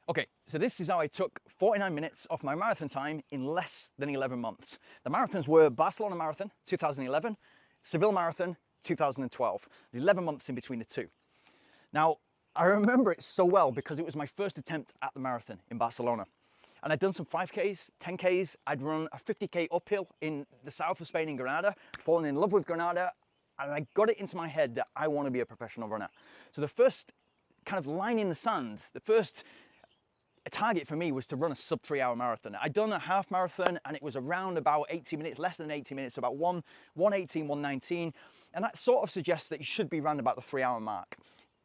Okay, so this is how I took 49 minutes off my marathon time in less than 11 months. The marathons were Barcelona Marathon, 2011, Seville Marathon, 2012. 11 months in between the two. Now, I remember it so well because it was my first attempt at the marathon in Barcelona. And I'd done some 5Ks, 10Ks, I'd run a 50K uphill in the south of Spain in Granada, fallen in love with Granada, and I got it into my head that I want to be a professional runner. So the first kind of line in the sand, the first target for me was to run a sub 3 hour marathon. I'd done a half marathon and it was around about 80 minutes, less than 80 minutes, about 118, 119. And that sort of suggests that you should be around about the 3 hour mark.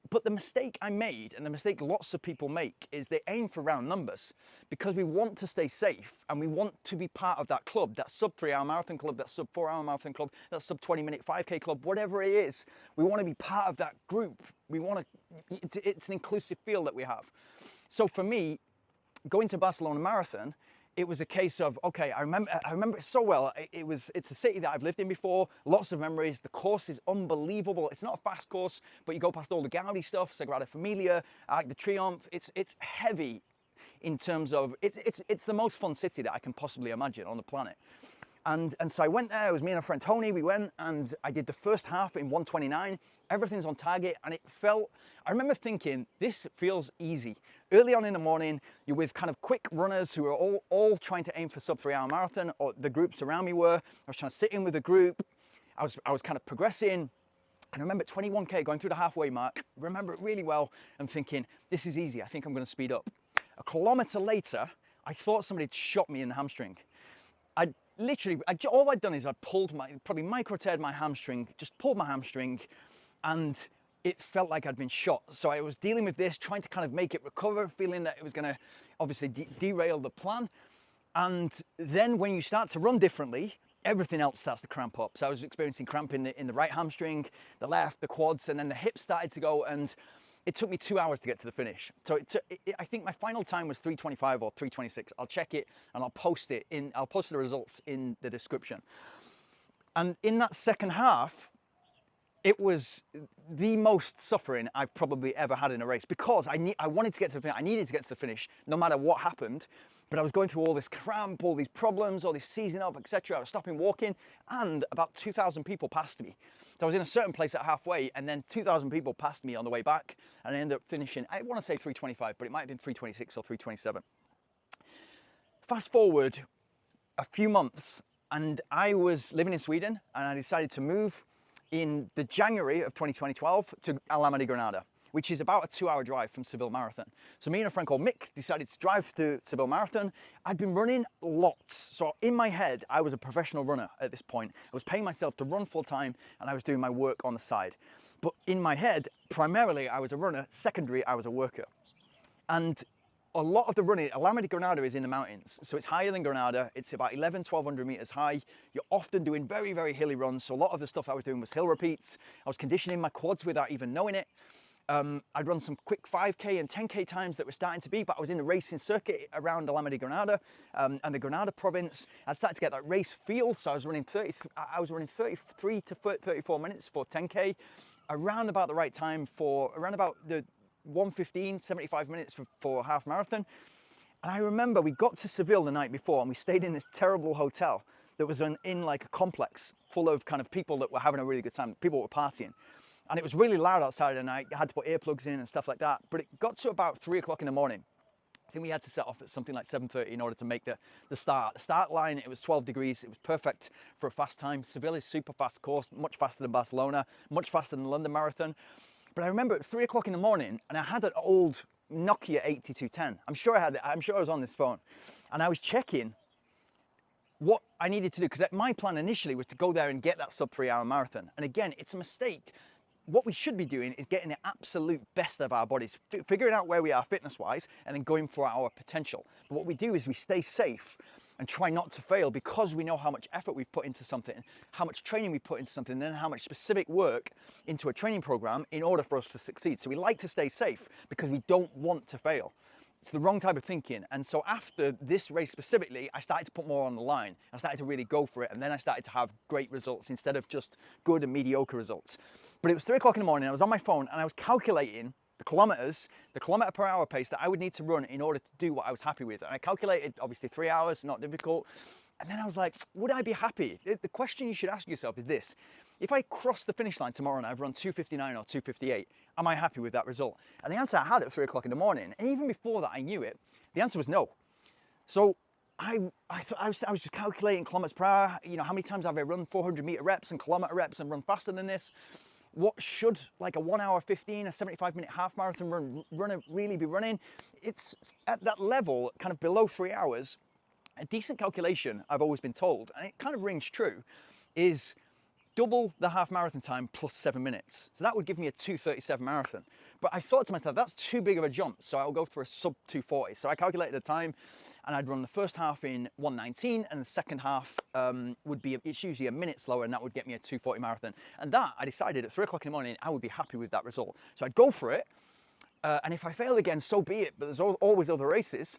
But the mistake I made, and the mistake lots of people make, is they aim for round numbers because we want to stay safe and we want to be part of that club, that sub 3 hour marathon club, that sub 4 hour marathon club, that sub 20-minute 5K club, whatever it is. We want to be part of that group. We want to, it's an inclusive feel that we have. So for me, going to Barcelona Marathon, it was a case of, okay, I remember it so well. It's a city that I've lived in before, lots of memories. The course is unbelievable. It's not a fast course, but you go past all the Gaudi stuff, Sagrada Familia, Arc de Triomphe. It's heavy in terms of, it's the most fun city that I can possibly imagine on the planet. And so I went there, it was me and a friend Tony, we went and I did the first half in 129, everything's on target, and it felt, I remember thinking, this feels easy. Early on in the morning, you're with kind of quick runners who are all trying to aim for sub 3 hour marathon, or the groups around me were. I was trying to sit in with the group, I was kind of progressing, and I remember 21K going through the halfway mark, remember it really well, and thinking, this is easy, I think I'm gonna speed up. A kilometer later, I thought somebody had shot me in the hamstring. All I'd done is I'd probably micro-teared my hamstring, just pulled my hamstring, and it felt like I'd been shot. So I was dealing with this, trying to kind of make it recover, feeling that it was gonna obviously derail the plan. And then when you start to run differently, everything else starts to cramp up. So I was experiencing cramp in the right hamstring, the left, the quads, and then the hips started to go, and it took me 2 hours to get to the finish. So I think my final time was 3:25 or 3:26. I'll check it and I'll post the results in the description. And in that second half, it was the most suffering I've probably ever had in a race because I wanted to get to the finish. I needed to get to the finish no matter what happened. But I was going through all this cramp, all these problems, all this seizing up, etc. I was stopping walking, and about 2,000 people passed me. So I was in a certain place at halfway, and then 2,000 people passed me on the way back, and I ended up finishing, I want to say 3:25, but it might have been 3:26 or 3:27. Fast forward a few months, and I was living in Sweden, and I decided to move in the January of 2012 to Alhama de Granada, which is about a 2-hour drive from Seville Marathon. So me and a friend called Mick decided to drive to Seville Marathon. I'd been running lots. So in my head, I was a professional runner at this point. I was paying myself to run full time and I was doing my work on the side. But in my head, primarily I was a runner, secondary, I was a worker. And a lot of the running, Alhama de Granada is in the mountains, so it's higher than Granada. It's about 1,100 meters high. You're often doing very, very hilly runs. So a lot of the stuff I was doing was hill repeats. I was conditioning my quads without even knowing it. I'd run some quick 5K and 10K times that were starting to be, but I was in the racing circuit around Alhama de Granada and the Granada province. I started to get that race feel, so I was running 33 to 34 minutes for 10K, around about the right time for around about the 1:15, 75 minutes for half marathon. And I remember we got to Seville the night before and we stayed in this terrible hotel that was in like a complex full of kind of people that were having a really good time, people were partying. And it was really loud outside and I had to put earplugs in and stuff like that. But it got to about 3 o'clock in the morning. I think we had to set off at something like 7:30 in order to make the start line. It was 12 degrees. It was perfect for a fast time. Seville is super fast course, much faster than Barcelona, much faster than the London Marathon. But I remember it was 3 o'clock in the morning and I had an old Nokia 8210. I'm sure I was on this phone. And I was checking what I needed to do because my plan initially was to go there and get that sub 3 hour marathon. And again, it's a mistake. What we should be doing is getting the absolute best of our bodies, figuring out where we are fitness-wise, and then going for our potential. But what we do is we stay safe and try not to fail because we know how much effort we've put into something, how much training we put into something, and then how much specific work into a training program in order for us to succeed. So we like to stay safe because we don't want to fail. It's the wrong type of thinking. And so after this race specifically, I started to put more on the line. I started to really go for it. And then I started to have great results instead of just good and mediocre results. But it was 3 o'clock in the morning. I was on my phone and I was calculating the kilometer per hour pace that I would need to run in order to do what I was happy with. And I calculated, obviously 3 hours, not difficult. And then I was like, would I be happy? The question you should ask yourself is this: if I cross the finish line tomorrow and I've run 2:59 or 2:58, am I happy with that result? And the answer I had at 3 o'clock in the morning, and even before that I knew it, the answer was no. So I was just calculating kilometers per hour, you know, how many times have I run 400 meter reps and kilometer reps and run faster than this? What should like a 1 hour 15, a 75-minute half marathon runner really be running? It's at that level, kind of below 3 hours. A decent calculation, I've always been told, and it kind of rings true, is double the half marathon time plus 7 minutes. So that would give me a 2:37 marathon. But I thought to myself, that's too big of a jump, so I'll go for a sub 2:40. So I calculated the time, and I'd run the first half in 1:19, and the second half would be, it's usually a minute slower, and that would get me a 2:40 marathon. And that, I decided at 3 o'clock in the morning, I would be happy with that result. So I'd go for it, and if I fail again, so be it, but there's always other races.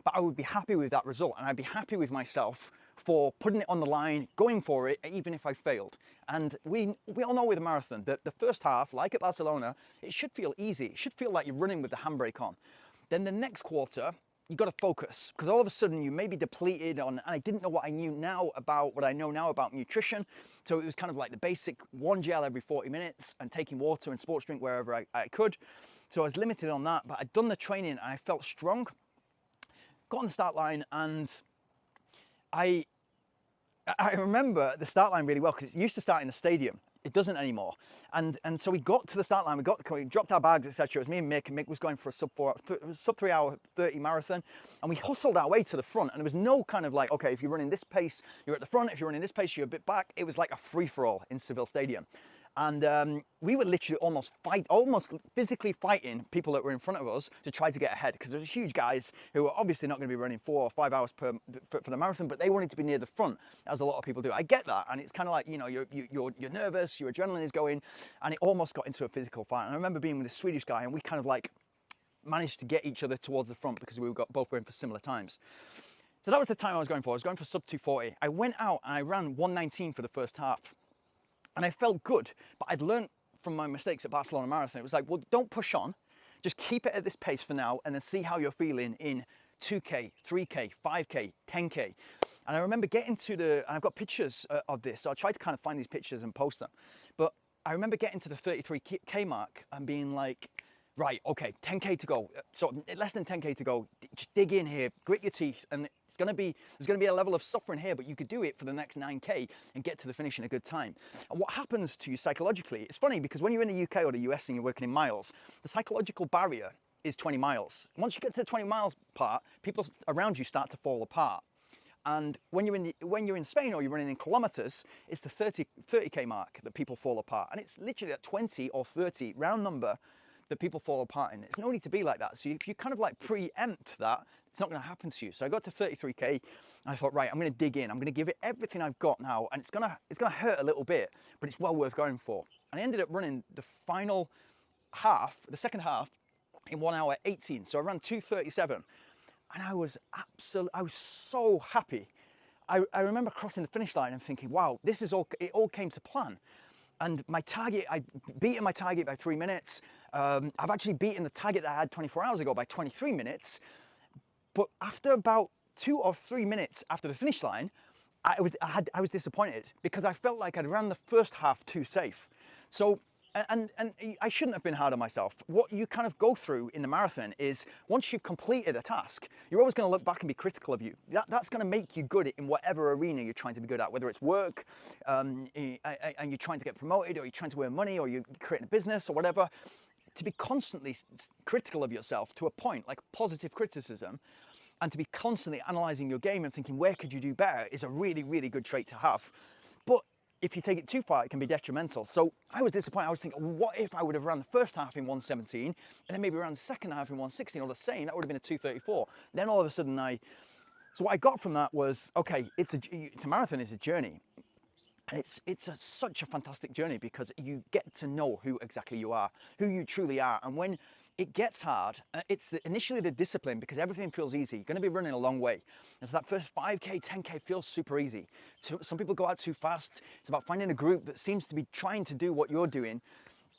But I would be happy with that result, and I'd be happy with myself for putting it on the line, going for it, even if I failed. And we all know with a marathon that the first half, like at Barcelona, it should feel easy. It should feel like you're running with the handbrake on. Then the next quarter, you've got to focus, because all of a sudden you may be depleted on, and I didn't know what I knew now about what I know now about nutrition. So it was kind of like the basic one gel every 40 minutes and taking water and sports drink wherever I could. So I was limited on that, but I'd done the training and I felt strong. Got on the start line, and I remember the start line really well, because it used to start in the stadium. It doesn't anymore. And so we got to the start line, we dropped our bags, etc. It was me and Mick, and Mick was going for a sub 3 hour 30 marathon, and we hustled our way to the front, and there was no kind of like, okay, if you're running this pace, you're at the front, if you're running this pace, you're a bit back. It was like a free-for-all in Seville Stadium. And we were literally almost physically fighting people that were in front of us to try to get ahead, because there was huge guys who were obviously not going to be running 4 or 5 hours for the marathon, but they wanted to be near the front, as a lot of people do. I get that, and it's kind of like, you know, you're nervous, your adrenaline is going, and it almost got into a physical fight. And I remember being with this Swedish guy, and we kind of like managed to get each other towards the front because we were both going for similar times. So that was the time I was going for. I was going for sub 2:40. I went out and I ran 1:19 for the first half. And I felt good, but I'd learned from my mistakes at Barcelona Marathon. It was like, well, don't push on. Just keep it at this pace for now, and then see how you're feeling in 2K, 3K, 5K, 10K. And I remember getting to and I've got pictures of this, so I'll try to kind of find these pictures and post them. But I remember getting to the 33K mark and being like, right, okay, 10K to go. So less than 10K to go. Just dig in here, grit your teeth, and there's going to be a level of suffering here, but you could do it for the next 9K and get to the finish in a good time. And what happens to you psychologically, it's funny, because when you're in the UK or the US and you're working in miles, the psychological barrier is 20 miles. Once you get to the 20 miles part, people around you start to fall apart. And when you're in Spain or you're running in kilometers, it's the 30K mark that people fall apart. And it's literally at 20 or 30, round number, that people fall apart in. There's no need to be like that. So if you kind of like preempt that, it's not going to happen to you. So I got to 33K, and I thought, right, I'm going to dig in. I'm going to give it everything I've got now, and it's going to hurt a little bit, but it's well worth going for. And I ended up running the final half, the second half, in 1 hour 18. So I ran 2:37, and I was so happy. I remember crossing the finish line and thinking, wow, it all came to plan. And my target, I'd beaten my target by 3 minutes. I've actually beaten the target that I had 24 hours ago by 23 minutes. But after about 2 or 3 minutes after the finish line, I was disappointed, because I felt like I'd ran the first half too safe. So, and I shouldn't have been hard on myself. What you kind of go through in the marathon is, once you've completed a task, you're always going to look back and be critical of you. That's going to make you good in whatever arena you're trying to be good at, whether it's work, and you're trying to get promoted, or you're trying to earn money, or you're creating a business or whatever. To be constantly critical of yourself to a point, like positive criticism, and to be constantly analysing your game and thinking, where could you do better, is a really, really good trait to have. But if you take it too far, it can be detrimental. So I was disappointed. I was thinking, what if I would have run the first half in 1:17, and then maybe ran the second half in 1:16, or the same? That would have been a 2:34. Then all of a sudden so what I got from that was, okay, the marathon is a journey. And it's such a fantastic journey, because you get to know who exactly you are, who you truly are. And when it gets hard, it's initially the discipline, because everything feels easy. You're going to be running a long way. And so that first 5K, 10K feels super easy. Some people go out too fast. It's about finding a group that seems to be trying to do what you're doing.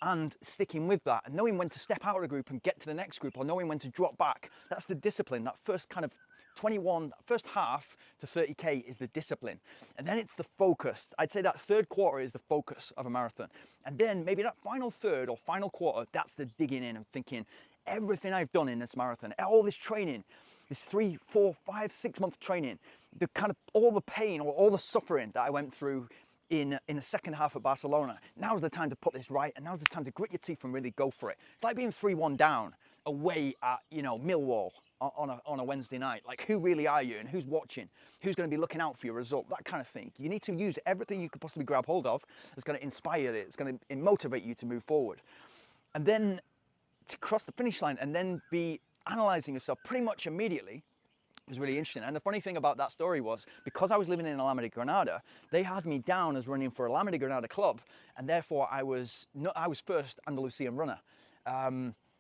and sticking with that and knowing when to step out of the group and get to the next group, or knowing when to drop back. That's the discipline. That first kind of 21, first half to 30K is the discipline. And then it's the focus. I'd say that third quarter is the focus of a marathon. And then maybe that final third or final quarter, that's the digging in and thinking, everything I've done in this marathon, all this training, this 3, 4, 5, 6 month training, the kind of all the pain or all the suffering that I went through in the second half of Barcelona. Now's the time to put this right, and now's the time to grit your teeth and really go for it. It's like being 3-1 down away at, you know, Millwall on a Wednesday night. Like, who really are you, and who's watching? Who's going to be looking out for your result? That kind of thing. You need to use everything you could possibly grab hold of that's going to inspire it. It's going to motivate you to move forward. And then to cross the finish line and then be analyzing yourself pretty much immediately was really interesting. And the funny thing about that story was, because I was living in Alhama de Granada, they had me down as running for Alhama de Granada club, and therefore I was first Andalusian runner.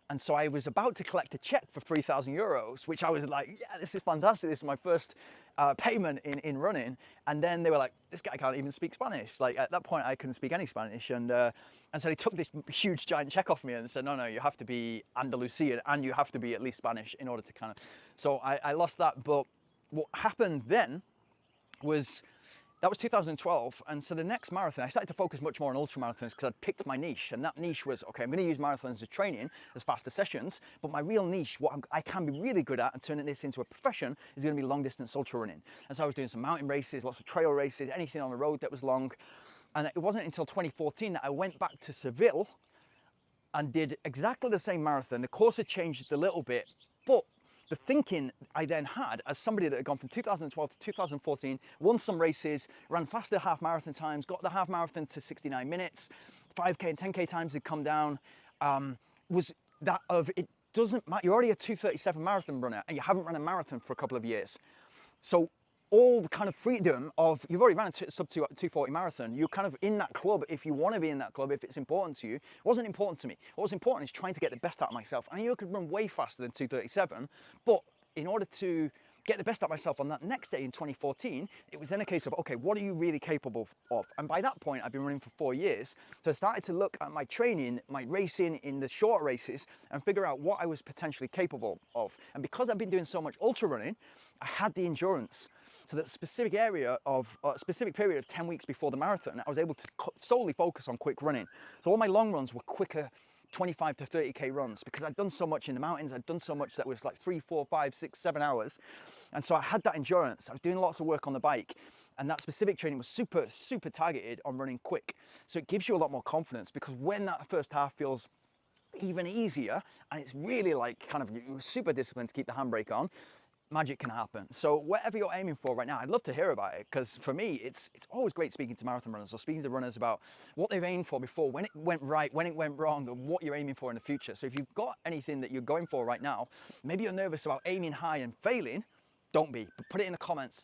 And so I was about to collect a check for 3,000 euros, which I was like, yeah, this is fantastic. This is my first payment in running. And then they were like, this guy can't even speak Spanish. Like, at that point, I couldn't speak any Spanish. And so they took this huge giant check off me and said, no, you have to be Andalusian and you have to be at least Spanish in order to kind of, so I lost that. But what happened then was, that was 2012, and so the next marathon, I started to focus much more on ultra marathons because I'd picked my niche, and that niche was, okay, I'm going to use marathons as training, as faster sessions, but my real niche, what I can be really good at and turning this into a profession, is going to be long distance ultra running. And so I was doing some mountain races, lots of trail races, anything on the road that was long, and it wasn't until 2014 that I went back to Seville and did exactly the same marathon. The course had changed a little bit, but the thinking I then had, as somebody that had gone from 2012 to 2014, won some races, ran faster half marathon times, got the half marathon to 69 minutes, 5K and 10K times had come down, was that of, it doesn't matter, you're already a 2:37 marathon runner and you haven't run a marathon for a couple of years. So all the kind of freedom of, you've already ran a sub 240 marathon, you're kind of in that club if you want to be in that club, if it's important to you. It wasn't important to me. What was important is trying to get the best out of myself. I knew I could run way faster than 2:37, but in order to get the best out of myself on that next day in 2014, it was then a case of, okay, what are you really capable of? And by that point, I've been running for 4 years. So I started to look at my training, my racing in the short races, and figure out what I was potentially capable of. And because I've been doing so much ultra running, I had the endurance. So that specific area of, a specific period of 10 weeks before the marathon, I was able to solely focus on quick running. So all my long runs were quicker 25 to 30K runs, because I'd done so much in the mountains, I'd done so much that was like 3, 4, 5, 6, 7 hours. And so I had that endurance. I was doing lots of work on the bike, and that specific training was super, super targeted on running quick. So it gives you a lot more confidence, because when that first half feels even easier, and it's really like kind of super disciplined to keep the handbrake on, magic can happen. So whatever you're aiming for right now, I'd love to hear about it, because for me, it's always great speaking to marathon runners or speaking to runners about what they've aimed for before, when it went right, when it went wrong, and what you're aiming for in the future. So if you've got anything that you're going for right now, maybe you're nervous about aiming high and failing, don't be, but put it in the comments.